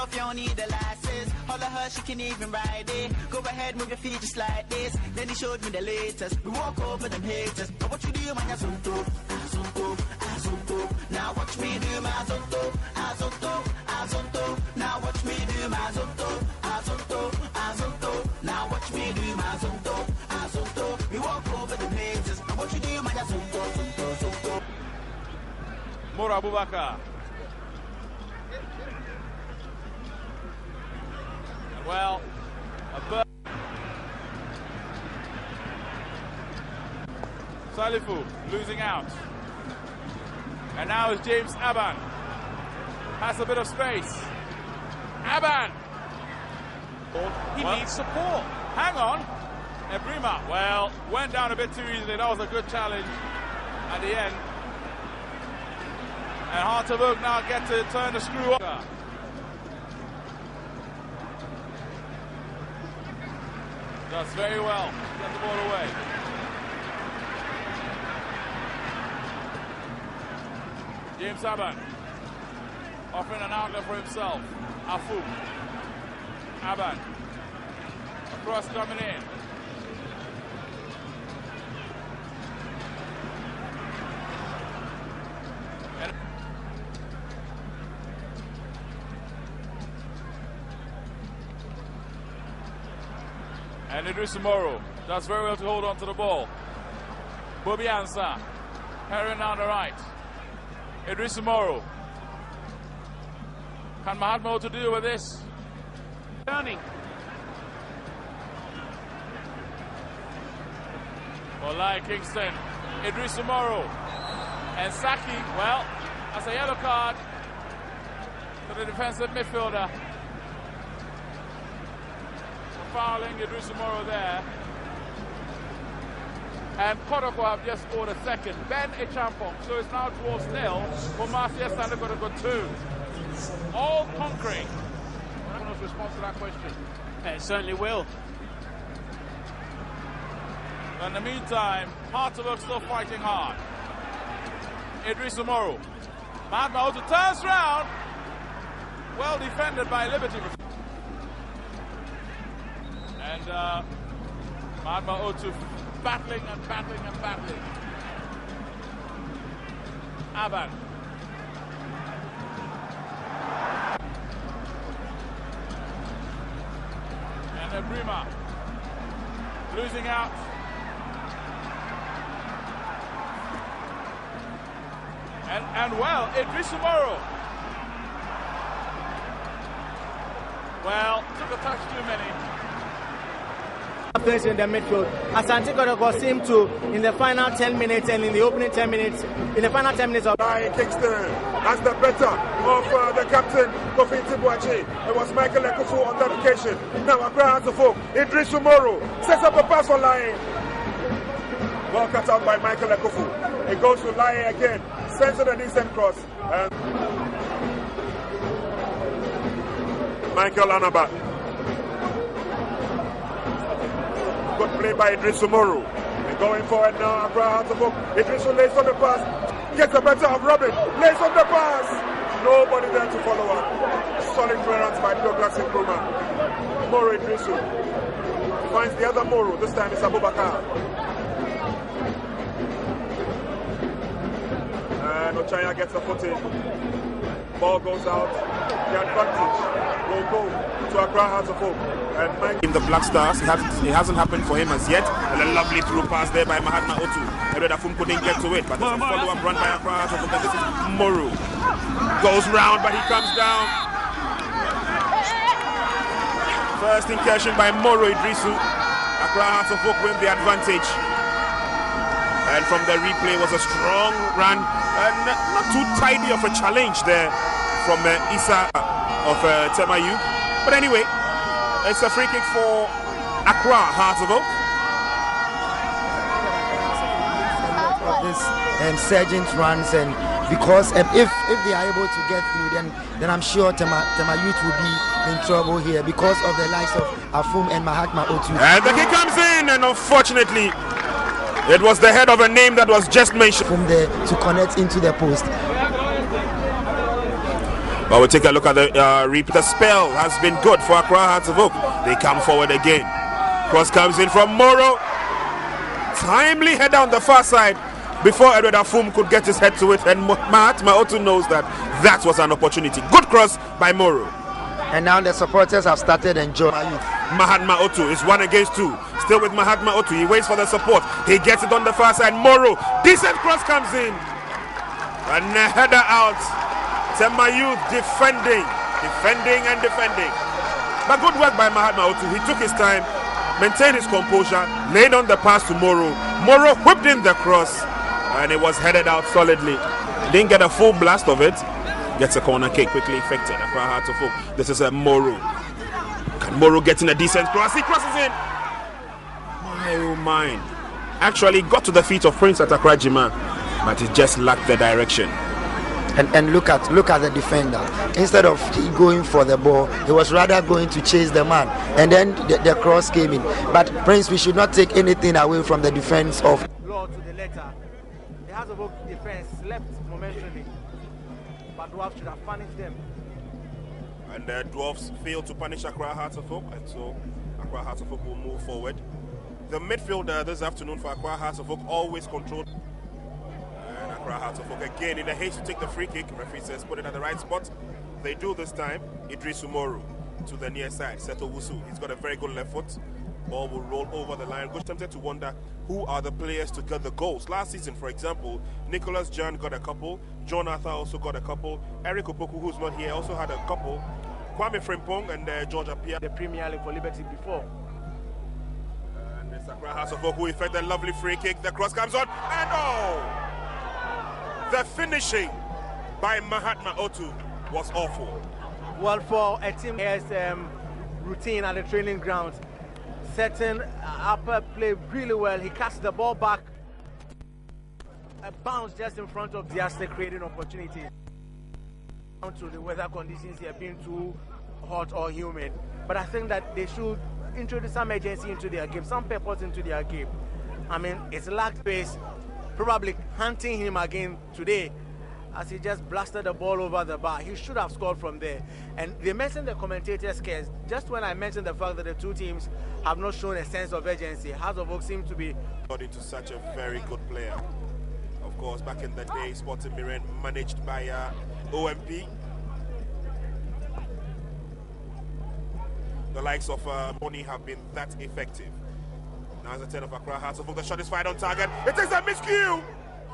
off, you don't need the license. All of her, she can even ride it. Go ahead, move your feet just like this. Then he showed me the latest. We walk over them haters. But what you do, man, Azonto, Azonto, Azonto. Now watch me do my Azonto, Azonto, Azonto. Now watch me do my Azonto, Azonto, Azonto. Now watch me do my Azonto, Azonto. We walk over them haters. Now what you do, man, Azonto, Azonto, Azonto. Moro Abubakar. Well, Salifu losing out. And now is James Aban. Has a bit of space. Aban! He needs support. Hang on. Ebrima, well, went down a bit too easily. That was a good challenge at the end. And Hartevuk now get to turn the screw up. Does very well. Get the ball away. James Aban offering an outlet for himself. Afu. Aban. Cross coming in. And Iddrisu Moro does very well to hold on to the ball. Bobby Ansah carrying down the right. Iddrisu Moro. Can Mahatma to deal with this? Turning. Olai Kingston. Iddrisu Moro. And Saki, well, that's a yellow card to the defensive midfielder. Fouling Iddrisu Moro there. And Kodoko have just scored a second. Ben Echampong. So it's now towards nil. For Marcia Sander got to go 2. All conquering. What was response to that question? It certainly will. In the meantime, Hartevuk still fighting hard. Iddrisu Moro. Mahatma Otu turns round. Well defended by Liberty. And Mahatma Otu battling and battling and battling. Aban. And Ebrima losing out. And well, Iddrisu Moro. Well, took a touch too many. In the midfield, Asante Kodoko seemed to, in the final 10 minutes and in the opening 10 minutes, in the final 10 minutes of Kingston, as the better of the captain, Kofi Tibuachi. It was Michael Ekufu on that occasion. Now Accra has the folk. Iddrisu Moro sets up a pass for Lai. Well cut out by Michael Ekufu. It goes to Lai again, sends it a decent cross. And Michael Anaba. Good play by Iddrisu Moro. And going forward now, Accra has the book. Iddrisu lays on the pass. Gets the better of Robin. Lays on the pass. Nobody there to follow up. Solid clearance by Douglas Nkrumah. Moro Iddrisu finds the other Moro. This time it's Abubakar. And Ochaya gets a foot in. Ball goes out. The advantage will go to Accra Hearts of Oak. And Mike in the Black Stars, it hasn't happened for him as yet. And a lovely through pass there by Mahatma Otu. Eredafum couldn't get to it, but there's a follow-up run by Accra Hearts of Oak. This is Moro. Goes round, but he comes down. First incursion by Moro Iddrisu. Accra Hearts of Oak win the advantage. And from the replay was a strong run. Not too tidy of a challenge there from Issa of Temayu. But anyway, it's a free kick for Accra Hearts of Oak. And Sergeant runs, and because if they are able to get through, then I'm sure Temayu will be in trouble here because of the likes of Afum and Mahatma Otu. And the kick comes in, and unfortunately, it was the head of a name that was just mentioned from there to connect into the post. Well, we'll take a look at the replay. The spell has been good for Accra Hearts of Oak. They come forward again. Cross comes in from Moro. Timely head down the far side before Edward Afum could get his head to it, and Mahatma Otu knows that that was an opportunity. Good cross by Moro. And now the supporters have started enjoying. Mahatma Otu is 1 against 2. Still with Mahatma Otu. He waits for the support. He gets it on the far side. Moro. Decent cross comes in. And a header out. Tema Youth defending. But good work by Mahatma Otu. He took his time, maintained his composure, laid on the pass to Moro. Moro whipped in the cross, and it was headed out solidly. Didn't get a full blast of it. Gets a corner kick, quickly effected. Accra Hearts of Oak. This is a Moro. Can Moro get in a decent cross? He crosses in. My oh mine. Actually got to the feet of Prince Atakra Jima, but it just lacked the direction. And look at the defender. Instead of going for the ball, he was rather going to chase the man. And then the cross came in. But Prince, we should not take anything away from the defense of. Law to the letter. The House of Oak defense slept momentarily, but Dwarfs should have punished them. And the Dwarfs failed to punish Accra Hearts of Oak, and so Accra Hearts of Oak will move forward. The midfielder this afternoon for Accra Hearts of Oak always controlled. And Accra Hearts of Oak again in a haste to take the free kick. Referee says put it at the right spot. They do this time. Iddrisu Moro to the near side. Seto Wusu. He's got a very good left foot. Ball will roll over the line. Good tempted to wonder who are the players to get the goals. Last season, for example, Nicholas John got a couple. John Arthur also got a couple. Eric Opoku, who's not here, also had a couple. Kwame Frimpong and George Apia. The Premier League for Liberty before. And it's Accra Hearts of Oak who effect a lovely free kick. The cross comes on, and oh! The finishing by Mahatma Otu was awful. Well, for a team has routine at the training ground, setting upper play really well. He cast the ball back, a bounce just in front of Diaste, creating opportunities. Down to the weather conditions here being too hot or humid, but I think that they should introduce some urgency into their game, some purpose into their game. I mean, it's lacked pace. Probably hunting him again today as he just blasted the ball over the bar. He should have scored from there. And they mentioned the commentators' case. Just when I mentioned the fact that the two teams have not shown a sense of urgency, House of Oak seems to be got into such a very good player. Of course, back in the day, Sporting Miren managed by OMP. The likes of Moni have been that effective. Now it's a 10 of Accra Hearts of Oak. The shot is fired on target. It is a miscue!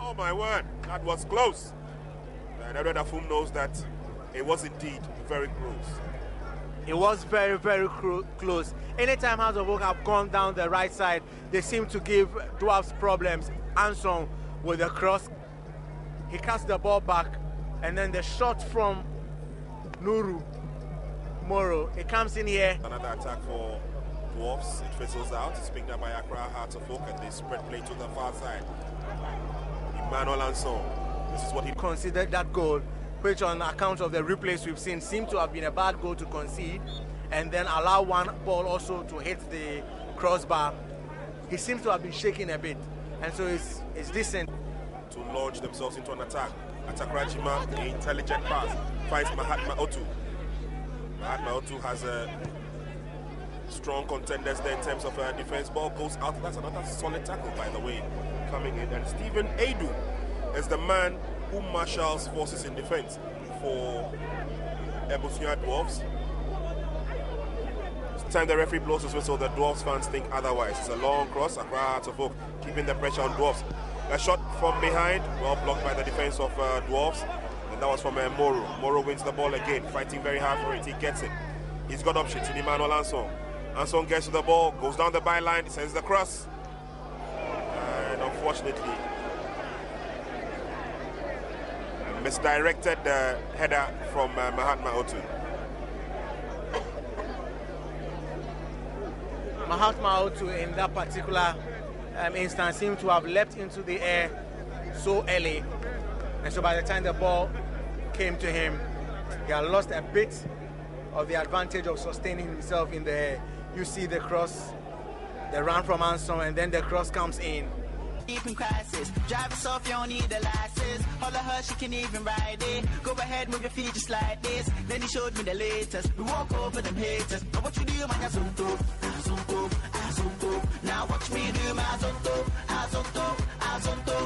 Oh my word, that was close. And Edward Afum knows that it was indeed very close. It was very, very close. Anytime House of Oak have gone down the right side, they seem to give Dwarfs problems. Anson with the cross, he cast the ball back, and then the shot from Nuru Moro, it comes in here. Another attack for Dwarfs. It fizzles out. It's picked up by Accra Hearts of Oak, and they spread play to the far side. Emmanuel Anson. This is what he considered that goal, which on account of the replays we've seen seemed to have been a bad goal to concede, and then allow one ball also to hit the crossbar. He seems to have been shaking a bit, and so it's decent. To launch themselves into an attack. Atakra Jima, the intelligent pass, finds Mahatma Otu. Mahatma Otu has a strong contenders there in terms of defense. Ball goes out. That's another solid tackle, by the way, coming in. And Stephen Adu is the man who marshals forces in defense for Ebusuya Dwarfs. It's time the referee blows his whistle, the Dwarfs fans think otherwise. It's a long cross. Accra Hearts of Oak keeping the pressure on Dwarfs. A shot from behind, well blocked by the defense of Dwarfs. And that was from Moro. Moro wins the ball again, fighting very hard for it. He gets it. He's got options in Emmanuel Anson. Anson gets to the ball, goes down the byline, sends the cross. And unfortunately, misdirected the header from Mahatma Otu. Mahatma Otu in that particular instance seemed to have leapt into the air so early, and so by the time the ball came to him, he had lost a bit of the advantage of sustaining himself in the air. You see the cross, the run from Anson, and then the cross comes in. deep in crisis. Drive us off, you don't need a license. All of her, she can even ride it. Go ahead, move your feet just like this. Then he showed me the latest. We walk over them haters. Now what you do, man, azonto, azonto, azonto. Now watch me do my azonto, azonto, azonto.